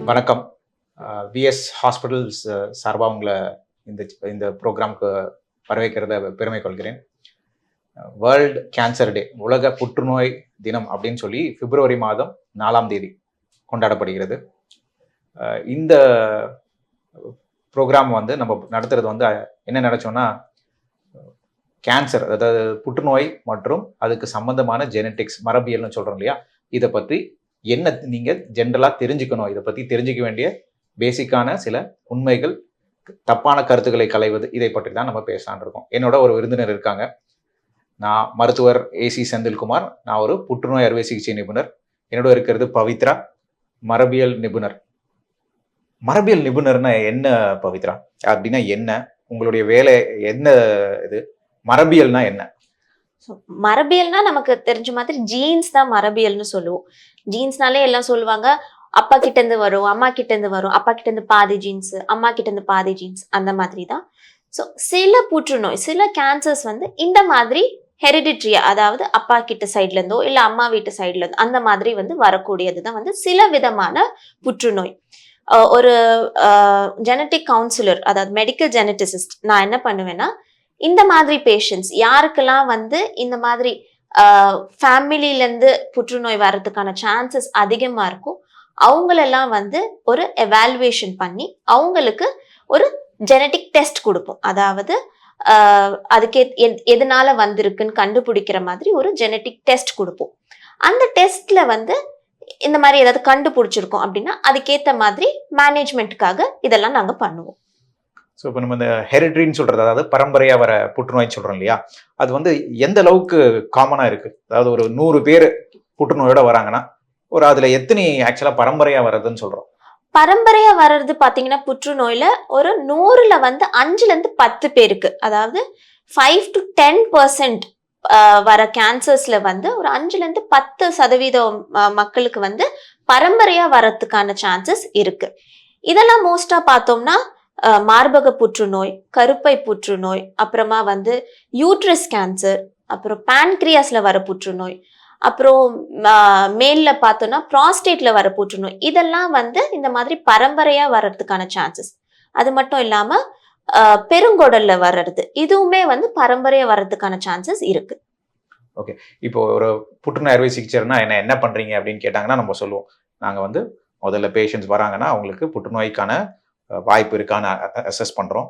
வணக்கம். Vs hospitals சார்பாக உங்களை இந்த இந்த ப்ரோக்ராமுக்கு வரவேற்கிறத பெருமை கொள்கிறேன். வேர்ல்டு கேன்சர் டே, உலக புற்றுநோய் தினம் அப்படின்னு சொல்லி பிப்ரவரி மாதம் 4ஆம் தேதி கொண்டாடப்படுகிறது. இந்த ப்ரோக்ராம் நம்ம நடத்துறது என்ன நினச்சோன்னா, கேன்சர் அதாவது புற்றுநோய் மற்றும் அதுக்கு சம்பந்தமான ஜெனட்டிக்ஸ், மரபியல்னு சொல்கிறோம் இல்லையா, இதை பற்றி என்ன நீங்கள் ஜென்ரலாக தெரிஞ்சுக்கணும், இதை பற்றி தெரிஞ்சிக்க வேண்டிய பேசிக்கான சில உண்மைகள், தப்பான கருத்துக்களை களைவது, இதை பற்றி தான் நம்ம பேசலான் இருக்கோம். என்னோட ஒரு விருந்தினர் இருக்காங்க. நான் மருத்துவர் ஏசி செந்தில்குமார். நான் ஒரு புற்றுநோய் அறுவை சிகிச்சை நிபுணர். என்னோட இருக்கிறது பவித்ரா, மரபியல் நிபுணர். மரபியல் நிபுணர்னா என்ன பவித்ரா? அப்படின்னா என்ன? உங்களுடைய வேலை என்ன? இது மரபியல்னா என்ன? மரபியல்னா நமக்கு தெரிஞ்ச மாதிரி ஜீன்ஸ் தான் மரபியல்னு சொல்லுவோம். ஜீன்ஸ்னாலே எல்லாம் சொல்லுவாங்க, அப்பா கிட்ட இருந்து வரும், அம்மா கிட்ட இருந்து வரும், அப்பா கிட்ட இருந்து பாதி ஜீன்ஸ், அம்மா கிட்ட இருந்து பாதி ஜீன்ஸ், அந்த மாதிரி தான். ஸோ சில புற்றுநோய், சில கேன்சர்ஸ் இந்த மாதிரி ஹெரிடிட்ரியா, அதாவது அப்பா கிட்ட சைட்ல இருந்தோ இல்ல அம்மா வீட்டு சைட்ல இருந்தோ அந்த மாதிரி வரக்கூடியது தான் சில விதமான புற்றுநோய். ஒரு ஜெனட்டிக் கவுன்சிலர், அதாவது மெடிக்கல் ஜெனட்டிசிஸ்ட், நான் என்ன பண்ணுவேன்னா, இந்த மாதிரி பேஷண்ட்ஸ் யாருக்கெல்லாம் இந்த மாதிரி ஃபேமிலியிலேருந்து புற்றுநோய் வர்றதுக்கான சான்சஸ் அதிகமா இருக்கும், அவங்களெல்லாம் ஒரு எவாலுவேஷன் பண்ணி அவங்களுக்கு ஒரு ஜெனட்டிக் டெஸ்ட் கொடுப்போம். அதாவது அதுக்கு எதனால வந்திருக்குன்னு கண்டுபிடிக்கிற மாதிரி ஒரு ஜெனட்டிக் டெஸ்ட் கொடுப்போம். அந்த டெஸ்ட்ல இந்த மாதிரி ஏதாவது கண்டுபிடிச்சிருக்கோம் அப்படின்னா அதுக்கேற்ற மாதிரி மேனேஜ்மெண்ட்டுக்காக இதெல்லாம் நாங்கள் பண்ணுவோம். ஸோ இப்போ நம்ம இந்த ஹெரிட்ரின்னு சொல்கிறது, அதாவது பரம்பரையாக வர புற்றுநோய் சொல்கிறோம் இல்லையா, அது எந்த அளவுக்கு காமனாக இருக்குது? அதாவது ஒரு 100 பேர் புற்றுநோயோட வராங்கன்னா ஒரு அதில் எத்தனை ஆக்சுவலாக பரம்பரையாக வர்றதுன்னு சொல்கிறோம்? பரம்பரையா வர்றது பார்த்தீங்கன்னா புற்றுநோயில ஒரு 100ல 5லேருந்து 10 பேருக்கு, அதாவது 5 to 10% வர கேன்சர்ஸ்ல ஒரு 5லேருந்து 10% மக்களுக்கு பரம்பரையா வர்றதுக்கான சான்சஸ் இருக்கு. இதெல்லாம் மோஸ்டா பார்த்தோம்னா மார்பக புற்றுநோய், கருப்பை புற்றுநோய், அப்புறமா யூட்ரஸ் கேன்சர், அப்புறம் பான்கிரியாஸ்ல வர புற்றுநோய், அப்புறம் மேல்ல பார்த்தோம்னா ப்ராஸ்டேட்ல வர புற்றுநோய், இதெல்லாம் இந்த மாதிரி பரம்பரையா வர்றதுக்கான சான்சஸ். அது மட்டும் இல்லாம பெருங்குடல்ல வர்றது, இதுவுமே பரம்பரையா வர்றதுக்கான சான்சஸ் இருக்கு. ஓகே, இப்போ ஒரு புற்றுநோய் அறுவை சிகிச்சைனா என்ன பண்றீங்க அப்படின்னு கேட்டாங்கன்னா நம்ம சொல்லுவோம், நாங்க முதல்ல பேஷண்ட்ஸ் வராங்கன்னா அவங்களுக்கு புற்றுநோய்க்கான வாய்ப்பு இருக்கான்னு அசஸ் பண்ணுறோம்.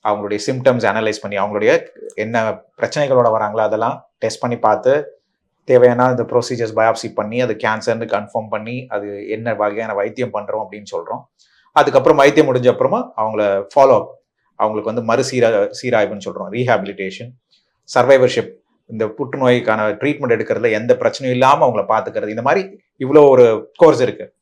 அவங்களுடைய சிம்டம்ஸ் அனலைஸ் பண்ணி, அவங்களுடைய என்ன பிரச்சனைகளோட வராங்களோ அதெல்லாம் டெஸ்ட் பண்ணி பார்த்து, தேவையான இந்த ப்ரொசீஜர்ஸ் பயாப்சி பண்ணி அது கேன்சர்னு கன்ஃபார்ம் பண்ணி அது என்ன வகையான வைத்தியம் பண்ணுறோம் அப்படின்னு சொல்கிறோம். அதுக்கப்புறம் வைத்தியம் முடிஞ்ச அப்புறமா அவங்கள ஃபாலோ அப், அவங்களுக்கு சீராய்வுன்னு சொல்கிறோம், ரீஹாபிலிட்டேஷன், சர்வைவர்ஷிப், இந்த புற்றுநோய்க்கான ட்ரீட்மெண்ட் எடுக்கிறதுல எந்த பிரச்சனையும் இல்லாமல் அவங்கள பார்த்துக்கிறது, இந்த மாதிரி இவ்வளோ ஒரு கோர்ஸ் இருக்குது.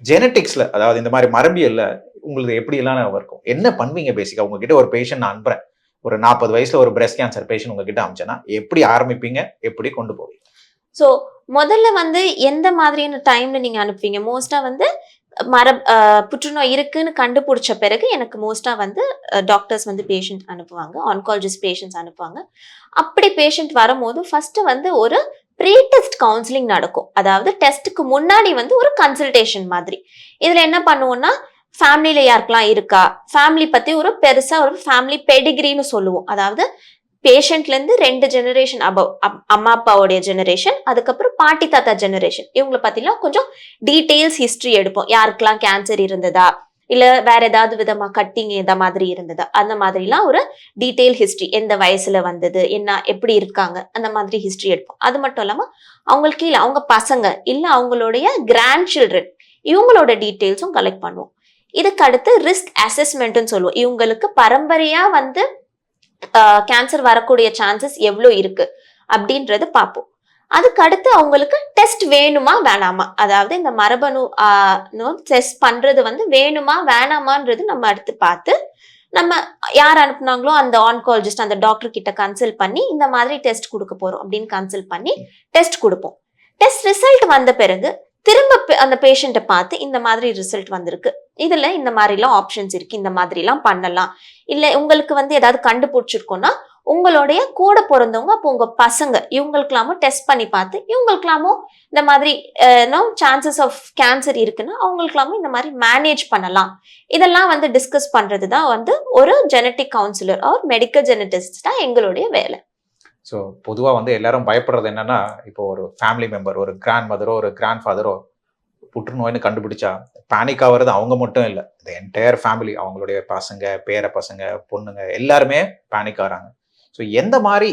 ஜெனட்டிக்ஸில், அதாவது இந்த மாதிரி மரபியல்ல உங்களுக்கு எப்படி எல்லாம் இருக்கும்? என்ன பண்ணுவீங்க பேசிக்கா? உங்ககிட்ட ஒரு பேஷண்ட் நான் அனுப்புறேன், ஒரு 40 வயசுல ஒரு பிரஸ்ட் கேன்சர் பேஷண்ட் உங்ககிட்ட அனுப்பிச்சேன்னா எப்படி ஆரம்பிப்பீங்க, எப்படி கொண்டு போவீங்க? ஸோ முதல்ல எந்த மாதிரியான டைம்ல நீங்க அனுப்புவீங்க? மோஸ்டா புற்றுநோய் இருக்குன்னு கண்டுபிடிச்ச பிறகு எனக்கு மோஸ்டா டாக்டர்ஸ் பேஷண்ட் அனுப்புவாங்க, ஆன்காலஜிஸ்ட் பேஷண்ட்ஸ் அனுப்புவாங்க. அப்படி பேஷண்ட் வரும்போது ஃபர்ஸ்ட் ஒரு ப்ரீ டெஸ்ட் கவுன்சிலிங் நடக்கும். அதாவது டெஸ்ட்டுக்கு முன்னாடி ஒரு கன்சல்டேஷன் மாதிரி. இதுல என்ன பண்ணுவோம்னா, ஃபேமிலியில யாருக்கெல்லாம் இருக்கா, ஃபேமிலி பத்தி ஒரு பெருசா ஒரு ஃபேமிலி பெடிகிரின்னு சொல்லுவோம். அதாவது பேஷண்ட்ல இருந்து 2 ஜெனரேஷன் அபவ், அம்மா அப்பாவுடைய ஜெனரேஷன், அதுக்கப்புறம் பாட்டி தாத்தா ஜெனரேஷன், இவங்களை பத்திலாம் கொஞ்சம் டீடைல்ஸ் ஹிஸ்டரி எடுப்போம். யாருக்கெல்லாம் கேன்சர் இருந்ததா, இல்ல வேற ஏதாவது விதமா கட்டிங் எந்த மாதிரி இருந்ததா, அந்த மாதிரிலாம் ஒரு டீடைல் ஹிஸ்டரி, எந்த வயசுல வந்தது, என்ன எப்படி இருக்காங்க, அந்த மாதிரி ஹிஸ்டரி எடுப்போம். அது மட்டும் இல்லாம அவங்களுக்கு இல்ல அவங்க பசங்க இல்ல அவங்களுடைய கிராண்ட் சில்ட்ரன், இவங்களோட டீடைல்ஸும் கலெக்ட் பண்ணுவோம். இதுக்கு அடுத்து ரிஸ்க் அசஸ்மெண்ட்னு சொல்லுவோம். இவங்களுக்கு பரம்பரையா கேன்சர் வரக்கூடிய சான்சஸ் எவ்வளோ இருக்கு அப்படின்றது பார்ப்போம். அதுக்கு அடுத்து அவங்களுக்கு டெஸ்ட் வேணுமா வேணாமா, அதாவது இந்த மரபணு டெஸ்ட் பண்றது வேணுமா வேணாமான்றது நம்ம அடுத்து பார்த்து, நம்ம யார் அனுப்புனாங்களோ அந்த ஆன்காலஜிஸ்ட், அந்த டாக்டர் கிட்ட கன்சல்ட் பண்ணி இந்த மாதிரி டெஸ்ட் கொடுக்க போறோம் அப்படின்னு கன்சல்ட் பண்ணி டெஸ்ட் கொடுப்போம். டெஸ்ட் ரிசல்ட் வந்த பிறகு திரும்ப அந்த பேஷண்ட்டை பார்த்து இந்த மாதிரி ரிசல்ட் வந்திருக்கு, இதுல இந்த மாதிரிலாம் ஆப்ஷன்ஸ் இருக்கு, இந்த மாதிரிலாம் பண்ணலாம், இல்ல உங்களுக்கு ஏதாவது கண்டுபிடிச்சிருக்கோம்னா உங்களுடைய கூட பிறந்தவங்க, அப்போ உங்க பசங்க இவங்களுக்கெல்லாமும் டெஸ்ட் பண்ணி பார்த்து இவங்களுக்கெல்லாமும் இந்த மாதிரி சான்சஸ் ஆஃப் கேன்சர் இருக்குன்னா அவங்களுக்கெல்லாமும் இந்த மாதிரி மேனேஜ் பண்ணலாம். இதெல்லாம் வந்து டிஸ்கஸ் பண்றது தான் வந்து ஒரு ஜெனட்டிக் கவுன்சிலர் ஆர் மெடிக்கல் ஜெனடிஸ்ட் தான் எங்களுடைய வேலை. ஸோ பொதுவாக வந்து எல்லாரும் பயப்படுறது என்னன்னா, இப்போ ஒரு ஃபேமிலி மெம்பர், ஒரு கிராண்ட் மதரோ ஒரு கிராண்ட் ஃபாதரோ புற்றுநோய்னு கண்டுபிடிச்சா பேனிக் ஆகிறது அவங்க மட்டும் இல்லை, இந்த என்டையர் ஃபேமிலி, அவங்களுடைய பசங்க, பேர பசங்க, பொண்ணுங்க எல்லாருமே பேனிக் ஆகிறாங்க. ஸோ எந்த மாதிரி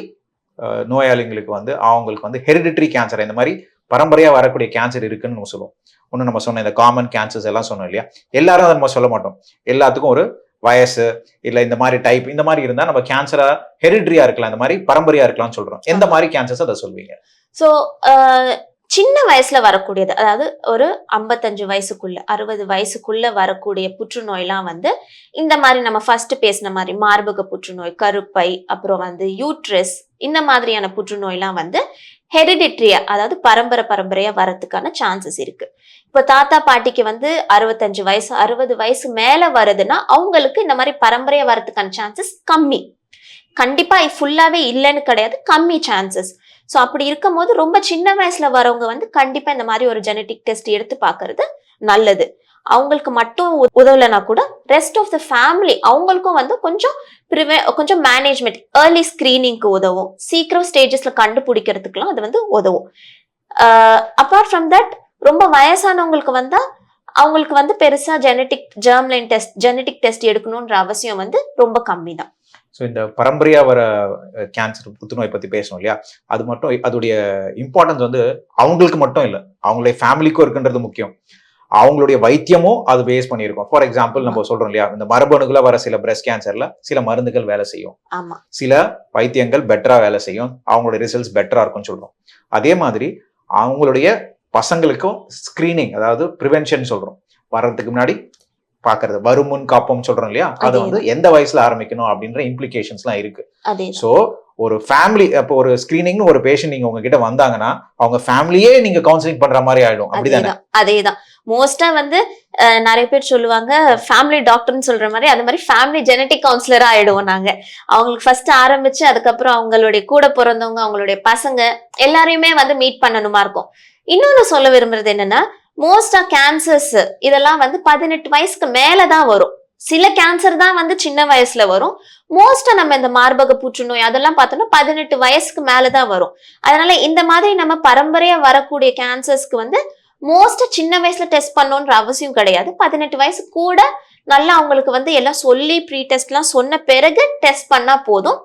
நோயாளிங்களுக்கு வந்து அவங்களுக்கு வந்து ஹெரிடிட்ரி கேன்சர், இந்த மாதிரி பரம்பரையாக வரக்கூடிய கேன்சர் இருக்குன்னு நம்ம சொல்லுவோம். ஒன்று நம்ம சொன்ன இந்த காமன் கேன்சர்ஸ் எல்லாம் சொன்னோம் இல்லையா, எல்லாரும் அதை நம்ம சொல்ல மாட்டோம். எல்லாத்துக்கும் ஒரு வயசு இல்லை இந்த மாதிரி டைப் இந்த மாதிரி இருந்தால் நம்ம கேன்சரா ஹெரிட்ரியா இருக்கலாம், இந்த மாதிரி பரம்பரையா இருக்கலாம்னு சொல்றோம். எந்த மாதிரி கேன்சர்ஸ் அதை சொல்வீங்க? ஸோ சின்ன வயசுல வரக்கூடியது, அதாவது ஒரு 55 வயசுக்குள்ள 60 வயசுக்குள்ள வரக்கூடிய புற்றுநோய்லாம் வந்து இந்த மாதிரி நம்ம ஃபர்ஸ்ட் பேசின மாதிரி மார்பக புற்றுநோய், கருப்பை, அப்புறம் வந்து யூட்ரஸ், இந்த மாதிரியான புற்றுநோய்லாம் வந்து ஹெரிடிட்ரியா, அதாவது பரம்பரையா வரதுக்கான சான்சஸ் இருக்கு. இப்போ தாத்தா பாட்டிக்கு வந்து 65 வயசு 60 வயசு மேல வருதுன்னா அவங்களுக்கு இந்த மாதிரி பரம்பரையா வரதுக்கான சான்சஸ் கம்மி. கண்டிப்பா ஃபுல்லாவே இல்லைன்னு கிடையாது, கம்மி சான்சஸ். ஸோ அப்படி இருக்கும் போது ரொம்ப சின்ன வயசுல வரவங்க வந்து கண்டிப்பா இந்த மாதிரி ஒரு ஜெனட்டிக் டெஸ்ட் எடுத்து பார்க்கறது நல்லது. அவங்களுக்கு மட்டும் உதவலைன்னா கூட ரெஸ்ட் ஆஃப் த ஃபேமிலி அவங்களுக்கும் வந்து கொஞ்சம் மேனேஜ்மெண்ட், ஏர்லி ஸ்கிரீனிங்க்கு உதவும், சீக்கிரம் ஸ்டேஜஸ்ல கண்டுபிடிக்கிறதுக்குலாம் அது வந்து உதவும். அப்பார்ட் ஃப்ரம் தட் ரொம்ப வயசானவங்களுக்கு வந்தா அவங்களுக்கு வந்து பெருசா ஜெனட்டிக் டெஸ்ட் எடுக்கணும்ன்ற அவசியம் வந்து ரொம்ப கம்மி தான். ஸோ இந்த பரம்பரையா வர கேன்சர் புற்றுநோய் பத்தி பேசணும் இல்லையா, அது மட்டும் அதோடைய இம்பார்ட்டன்ஸ் வந்து அவங்களுக்கு மட்டும் இல்லை, அவங்களுடைய ஃபேமிலிக்கும் இருக்குன்றது முக்கியம். அவங்களுடைய வைத்தியமும் அது பேஸ் பண்ணியிருக்கோம். ஃபார் எக்ஸாம்பிள் நம்ம சொல்றோம் இல்லையா, இந்த மரபணுக்கள வர சில பிரஸ்ட் கேன்சர்ல சில மருந்துகள் வேலை செய்யும், சில வைத்தியங்கள் பெட்டரா வேலை செய்யும், அவங்களுடைய ரிசல்ட்ஸ் பெட்டரா இருக்கும்னு சொல்றோம். அதே மாதிரி அவங்களுடைய பசங்களுக்கும் ஸ்கிரீனிங், அதாவது ப்ரிவென்ஷன் சொல்றோம், வர்றதுக்கு முன்னாடி பாக்குறது, வருமுன் காப்போம் சொல்றோம் இல்லையா, அது வந்து எந்த வயசுல ஆரம்பிக்கணும் அப்படின்ற இம்ப்ளிகேஷன்ஸ்லாம் இருக்கு. ஸோ ஒரு ஃபேமிலி, அப்போ ஒரு ஸ்கிரீனிங்னு ஒரு பேஷண்ட் நீங்க உங்ககிட்ட வந்தாங்கன்னா அவங்க ஃபேமிலியே நீங்க கவுன்சிலிங் பண்ற மாதிரி ஆயிடும். அப்படிதானே? அதேதான். மோஸ்டா வந்து நிறைய பேர் சொல்லுவாங்க ஃபேமிலி டாக்டர்னு சொல்ற மாதிரி, அந்த மாதிரி ஃபேமிலி ஜெனட்டிக் கவுன்சிலரா ஆயிடுவோம் நாங்க. அவங்களுக்கு ஃபர்ஸ்ட் ஆரம்பிச்சு அதுக்கப்புறம் அவங்களுடைய கூட பிறந்தவங்க, அவங்களுடைய பசங்க எல்லாரையுமே வந்து மீட் பண்ணணுமா இருக்கும். இன்னொன்னு சொல்ல விரும்புறது என்னன்னா, மோஸ்டா கேன்சர்ஸ் இதெல்லாம் வந்து 18 வயசுக்கு மேலதான் வரும். சில கேன்சர் தான் வந்து சின்ன வயசுல வரும். மோஸ்டா நம்ம இந்த மார்பக புற்றுநோய் அதெல்லாம் பார்த்தோம்னா 18 வயசுக்கு மேலதான் வரும். அதனால இந்த மாதிரி நம்ம பரம்பரையா வரக்கூடிய கேன்சர்ஸ்க்கு வந்து மோஸ்டா சின்ன வயசுல டெஸ்ட் பண்ணணும்ன்ற அவசியம் கிடையாது. 18 வயசு கூட நல்லா அவங்களுக்கு வந்து எல்லாம் சொல்லி ப்ரீ டெஸ்ட் எல்லாம் சொன்ன பிறகு டெஸ்ட் பண்ணா போதும்.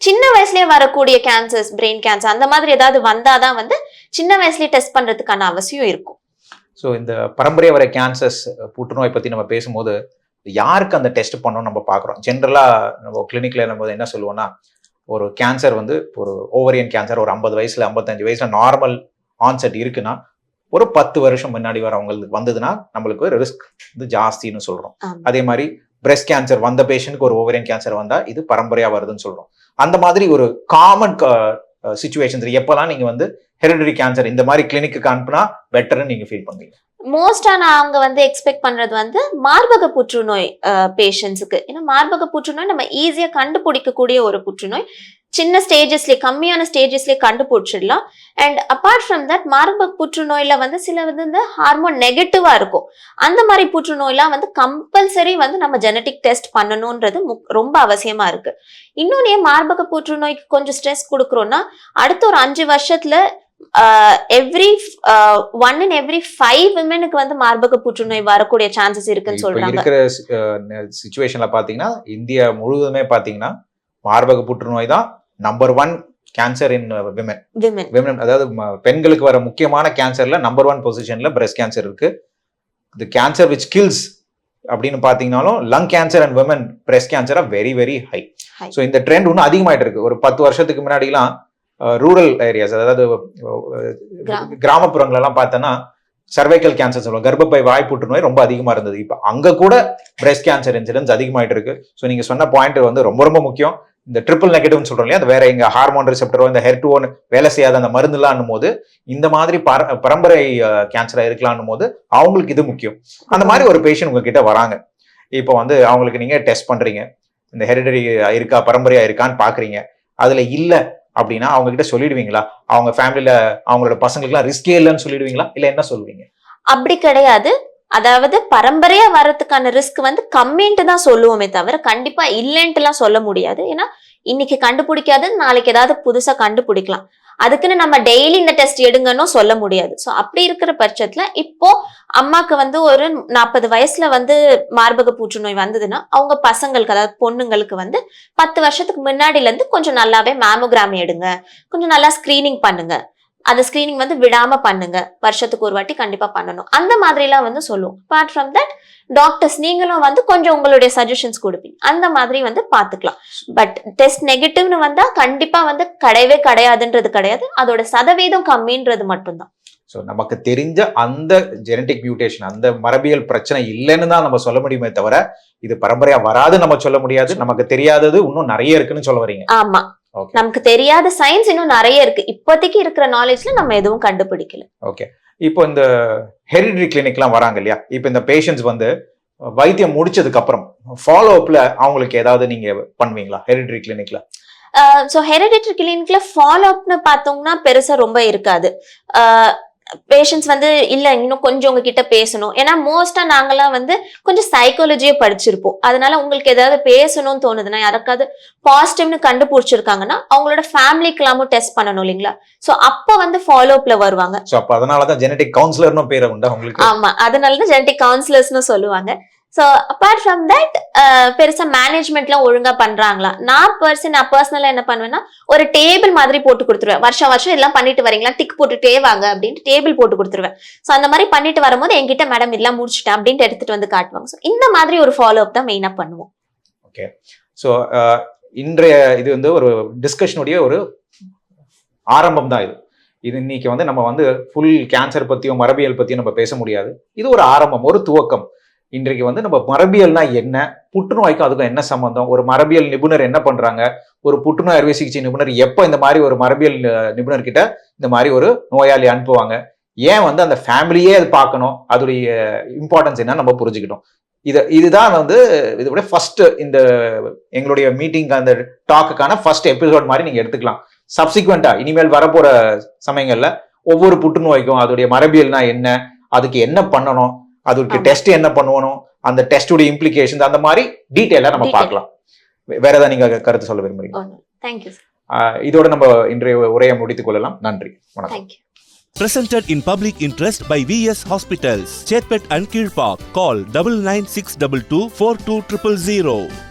சின்ன வயசுலயே வரக்கூடிய கேன்சர்ஸ், பிரெயின் கேன்சர் அந்த மாதிரி ஏதாவது வந்தாதான் வந்து சின்ன வயசுலயே டெஸ்ட் பண்றதுக்கான அவசியம் இருக்கும். ஸோ இந்த பரம்பரையா வர கேன்சர்ஸ் புற்றுநோய் பத்தி நம்ம பேசும்போது யாருக்கு அந்த டெஸ்ட் பண்ணணும் நம்ம பார்க்குறோம். ஜென்ரலா நம்ம கிளினிக்ல நம்ம என்ன சொல்லுவோம்னா, ஒரு கேன்சர் வந்து ஒரு ஓவரியன் கேன்சர் ஒரு 50 வயசுல 55 வயசுல நார்மல் ஆன்செட் இருக்குன்னா, ஒரு 10 வருஷம் முன்னாடி வரவங்களுக்கு வந்ததுன்னா நம்மளுக்கு ஒரு ரிஸ்க் வந்து ஜாஸ்தின்னு சொல்றோம். அதே மாதிரி பிரெஸ்ட் கேன்சர் வந்த பேஷண்ட்க்கு ஒரு ஓவரியன் கேன்சர் வந்தா இது பரம்பரையா வருதுன்னு சொல்றோம். அந்த மாதிரி ஒரு காமன் சிச்சுவேஷன்ஸ் எப்பெல்லாம் நீங்க வந்து ஹெரிடிட்டரி கேன்சர் இந்த மாதிரி கிளினிக்கு அனுப்புனா பெட்டர்னு நீங்க ஃபீல் பண்ணுவீங்க? மோஸ்டா நாங்க வந்து எக்ஸ்பெக்ட் பண்றது வந்து மார்பக புற்றுநோய் பேஷண்ட்ஸுக்கு. ஏன்னா மார்பக புற்றுநோய் நம்ம ஈஸியா கண்டுபிடிக்கக்கூடிய ஒரு புற்றுநோய். சின்ன ஸ்டேஜஸ்லேயே, கம்மியான ஸ்டேஜஸ்லேயே கண்டுபிடிச்சிடலாம். அண்ட் அப்பார்ட் ஃப்ரம் தட் மார்பக புற்றுநோயில வந்து சில வந்து ஹார்மோன் நெகட்டிவா இருக்கும். அந்த மாதிரி புற்றுநோயெல்லாம் வந்து கம்பல்சரி வந்து நம்ம ஜெனட்டிக் டெஸ்ட் பண்ணணும்ன்றது ரொம்ப அவசியமா இருக்கு. இன்னொன்னு மார்பக புற்றுநோய்க்கு கொஞ்சம் ஸ்ட்ரெஸ் கொடுக்குறோம்னா, அடுத்த ஒரு 5 வருஷத்துல ஒன் இன் எவ்ரி 5 விமெனுக்கு வந்து மார்பக புற்றுநோய் வரக்கூடிய சான்சஸ் இருக்குன்னு சொல்றாங்க. இருக்கிற சிச்சுவேஷன்ல பாத்தீங்கன்னா இந்தியா முழுவதுமே பாத்தீங்கன்னா மார்பக புற்றுநோய் தான் நம்பர் 1 கேன்சர் இன் விமன். அதாவது பெண்களுக்கு வர முக்கியமான கேன்சர்ல நம்பர் 1 பொசிஷன்ல பிரஸ்ட் கேன்சர் இருக்கு. தி கேன்சர் விச் கில்ஸ் அப்படின்னு பாத்தீங்கன்னாலும் lung cancer and women breast cancer are very very high. So இந்த ட்ரெண்ட் இன்னும் அதிகமாயிட்டு இருக்கு. ஒரு 10 வருஷத்துக்கு முன்னாடிலாம் ரூரல் ஏரியாஸ், அதாவது கிராமப்புறங்கள் எல்லாம் பார்த்தோன்னா சர்வைக்கல் கேன்சர் சொல்லுவாங்க, கர்ப்பப்பை வாய் புற்றுநோய் ரொம்ப அதிகமா இருந்தது. இப்போ அங்க கூட பிரஸ்ட் கேன்சர் இன்சிடென்ட்ஸ் அதிகமாயிட்டு இருக்கு. ஸோ நீங்க சொன்ன பாயிண்ட் வந்து ரொம்ப ரொம்ப முக்கியம். இந்த ட்ரிபிள் நெகட்டிவ்னு சொல்றோம் இல்லையா, அது வேற எங்க ஹார்மோன் ரிசெப்டரோ இந்த HER2 வேலை செய்யாத அந்த மருந்துலாம் போது இந்த மாதிரி பரம்பரை கேன்சரா இருக்கலாம்னு போது அவங்களுக்கு இது முக்கியம். அந்த மாதிரி ஒரு பேஷண்ட் உங்ககிட்ட வராங்க, இப்போ வந்து அவங்களுக்கு நீங்க டெஸ்ட் பண்றீங்க, இந்த ஹெரிடரி இருக்கா பரம்பரையா இருக்கான்னு பாக்குறீங்க. அதுல இல்ல அப்படின்னா அவங்க கிட்ட சொல்லிடுவீங்களா? அவங்க ஃபேமிலியில அவங்களோட பசங்களுக்குலாம் ரிஸ்கே இல்லைன்னு சொல்லிடுவீங்களா? இல்ல என்ன சொல்லுவீங்க? அப்படி கிடையாது. அதாவது பரம்பரையா வர்றதுக்கான ரிஸ்க் வந்து கம்மின்ட்டு தான் சொல்லுவோமே தவிர கண்டிப்பா இல்லைன்ட்டு எல்லாம் சொல்ல முடியாது. ஏன்னா இன்னைக்கு கண்டுபிடிக்காது, நாளைக்கு ஏதாவது புதுசா கண்டுபிடிக்கலாம். அதுக்குன்னு நம்ம டெய்லி இந்த டெஸ்ட் எடுங்கன்னு சொல்ல முடியாது. சோ அப்படி இருக்கிற பட்சத்துல இப்போ அம்மாக்கு வந்து ஒரு 40 வயசுல வந்து மார்பக புற்றுநோய் வந்ததுன்னா அவங்க பசங்களுக்கு, அதாவது பொண்ணுங்களுக்கு வந்து 10 வருஷத்துக்கு முன்னாடில இருந்து கொஞ்சம் நல்லாவே மேமோகிராம் எடுங்க, கொஞ்சம் நல்லா ஸ்கிரீனிங் பண்ணுங்க. அந்த ஸ்கிரீனிங் வந்து விடாம பண்ணுங்க, வருஷத்துக்கு ஒரு வாட்டி கண்டிப்பா பண்ணணும், அந்த மாதிரி எல்லாம் வந்து சொல்லுவோம். அபார்ட் ஃப்ரம் தட் டாக்டர்ஸ் நீங்களும் வந்து கொஞ்சம் உங்களுடைய சஜஷன்ஸ் கொடுப்பீங்க, அந்த மாதிரி வந்து பாத்துக்கலாம். பட் டெஸ்ட் நெகட்டிவ்னு வந்தா கண்டிப்பா வந்து கிடையவே கிடையாதுன்றது கிடையாது, அதோட சதவீதம் கம்மின்றது மட்டும்தான். ஸோ நமக்கு தெரிஞ்ச அந்த ஜெனட்டிக் மியூட்டேஷன், அந்த மரபியல் பிரச்சனை இல்லைன்னு தான் நம்ம சொல்ல முடியுமே தவிர இது பரம்பரையா வராது நம்ம சொல்ல முடியாது. நமக்கு தெரியாதது இன்னும் நிறைய இருக்குன்னு சொல்ல வரீங்க. ஆமா, நமக்கு தெரியாத சயின்ஸ் இன்னும் நிறைய இருக்கு. இப்போதைக்கு இருக்கிற நாலேஜ்ல நம்ம எதுவும் கண்டுபிடிக்கல. ஓகே, இப்போ இந்த ஹெரிடிரி கிளினிக்லாம் வராங்க இல்லையா? இப்போ இந்த பேஷண்ட்ஸ் வந்து வைத்தியம் முடிச்சதுக்கு அப்புறம் ஃபாலோ அப்ல அவங்களுக்கு ஏதாவது நீங்க பண்ணுவீங்களா ஹெரிடிரி கிளினிக்ல? ஸோ ஹெரிடிட்டரி கிளினிக்ல ஃபாலோ அப்னு பார்த்தோம்னா பெருசா ரொம்ப இருக்காது. பேஷண்ட்ஸ் வந்து இல்ல இன்னும் கொஞ்சம் உங்ககிட்ட பேசணும், ஏன்னா மோஸ்டா நாங்கெல்லாம் வந்து கொஞ்சம் சைக்காலஜியே படிச்சிருப்போம். அதனால உங்களுக்கு ஏதாவது பேசணும்னு தோணுதுன்னா, யாருக்காவது பாசிட்டிவ்னு கண்டுபிடிச்சிருக்காங்கன்னா அவங்களோட ஃபேமிலிக்கு எல்லாமும் டெஸ்ட் பண்ணணும் இல்லைங்களா? சோ அப்ப வந்து ஃபாலோ அப்ல வருவாங்க. சோ அப்ப அதனாலதான் ஜெனடிக் கவுன்சிலர்னு பேர் உண்டா உங்களுக்கு? ஆமா, அதனாலதான் ஜெனடிக் கவுன்சிலர்ஸ்னு சொல்லுவாங்க. ஸோ அப்பார்ட் ஃப்ரம் தட் பெருசா மேனேஜ்மெண்ட்லாம் ஒழுங்கா பண்றாங்களா? நான் பர்சனலா என்ன பண்ணுவேன்னா ஒரு டேபிள் மாதிரி போட்டு கொடுத்துருவேன். வருஷம் வருஷம் எல்லாம் பண்ணிட்டு வரீங்களா, டிக் போட்டுட்டே வாங்க அப்படின்ட்டு டேபிள் போட்டு கொடுத்துருவேன். ஸோ அந்த மாதிரி பண்ணிட்டு வரும்போது என்கிட்ட மேடம் எல்லாம் முடிச்சுட்டேன் அப்படின்ட்டு எடுத்துட்டு வந்து காட்டுவாங்க. ஸோ இந்த மாதிரி ஒரு ஃபாலோ அப் தான் மெயினா பண்ணுவோம். ஓகே, ஸோ இன்றைய இது வந்து ஒரு டிஸ்கஷனுடைய ஒரு ஆரம்பம் தான் இது. இது இன்னைக்கு வந்து நம்ம வந்து ஃபுல் கேன்சர் பத்தியும் மரபியல் பத்தியும் நம்ம பேச முடியாது. இது ஒரு ஆரம்பம், ஒரு துவக்கம். இன்றைக்கு வந்து நம்ம மரபியல்னா என்ன, புற்றுநோய்க்கும் அதுக்கும் என்ன சம்பந்தம், ஒரு மரபியல் நிபுணர் என்ன பண்றாங்க, ஒரு புற்றுநோய் அறுவை சிகிச்சை நிபுணர் எப்போ இந்த மாதிரி ஒரு மரபியல் நிபுணர் கிட்ட இந்த மாதிரி ஒரு நோயாளி அனுப்புவாங்க, ஏன் வந்து அந்த ஃபேமிலியே அது பார்க்கணும், அதோடைய இம்பார்ட்டன்ஸ் என்ன நம்ம புரிஞ்சுக்கிட்டோம். இதுதான் வந்து இதோட ஃபர்ஸ்ட் இந்த எங்களுடைய மீட்டிங் அந்த டாக்குக்கான ஃபர்ஸ்ட் எபிசோட் மாதிரி நீங்க எடுத்துக்கலாம். சப்சிக்வெண்டா இனிமேல் வரப்போற சமயங்கள்ல ஒவ்வொரு புற்றுநோய்க்கும் அதோடைய மரபியல்னா என்ன, அதுக்கு என்ன பண்ணணும், அதுக்கு டெஸ்ட் என்ன பண்ணுவணும், அந்த டெஸ்டுடைய இம்ப்ளிகேஷன், அந்த மாதிரி டீடைலா நம்ம பார்க்கலாம். வேற ஏதாவது நீங்க கருத்து சொல்ல விரும்புறீங்க? தேங்க்யூ. இதோட நம்ம இன்றைய உரையை முடித்துக் கொள்ளலாம். நன்றி, வணக்கம். Presented in public interest by VS Hospitals, Chetpet and Kilpak. Call 996222 42000.